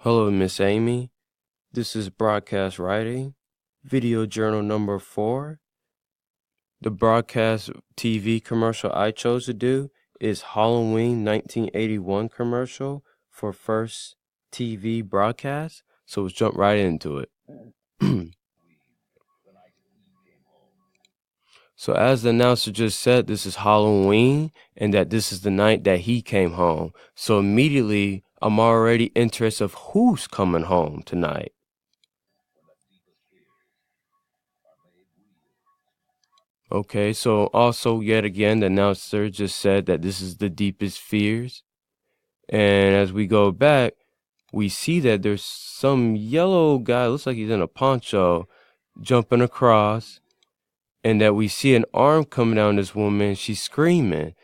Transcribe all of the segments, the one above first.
Hello, Miss Amy. This is broadcast writing, video journal number 4. The broadcast TV commercial I chose to do is Halloween 1981 commercial for first TV broadcast. So let's jump right into it. So as the announcer just said, this is Halloween and that this is the night that he came home. So immediately I'm already interested of who's coming home tonight. Okay, so also yet again, the announcer just said that this is the deepest fears. And as we go back, we see that there's some yellow guy, looks like he's in a poncho, jumping across, and that we see an arm coming down this woman, she's screaming.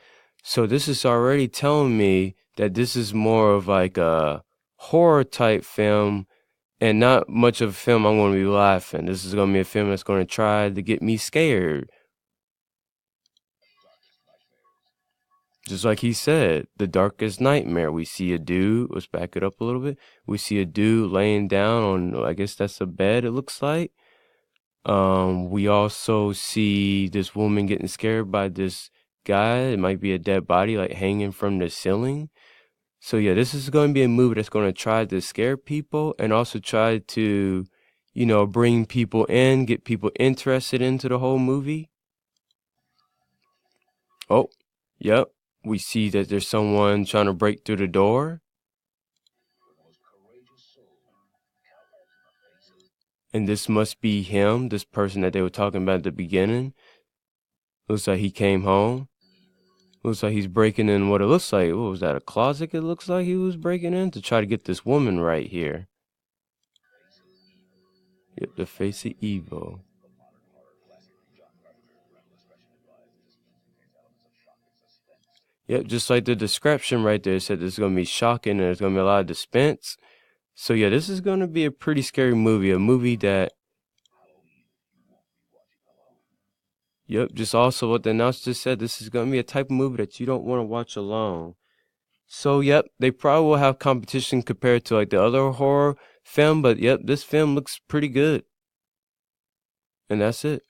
So this is already telling me that this is more of like a horror type film and not much of a film I'm going to be laughing. This is going to be a film that's going to try to get me scared. Just like he said, the darkest nightmare. We see a dude, let's back it up a little bit. We see a dude laying down on, I guess that's a bed, it looks like. We also see this woman getting scared by this guy. It might be a dead body, like hanging from the ceiling. So yeah, this is going to be a movie that's going to try to scare people and also try to, bring people in, get people interested into the whole movie. Oh, yep. We see that there's someone trying to break through the door. And this must be him, this person that they were talking about at the beginning. Looks like he came home. Looks like he's breaking in what it looks like. What was that, a closet it looks like he was breaking in to try to get this woman right here. Yep, the face of evil. Yep, just like the description right there said, this is going to be shocking and there's going to be a lot of suspense. So yeah, this is going to be a pretty scary movie. A movie that, yep, just also what the announcer just said, this is going to be a type of movie that you don't want to watch alone. So yep, they probably will have competition compared to like the other horror film, but yep, this film looks pretty good. And that's it.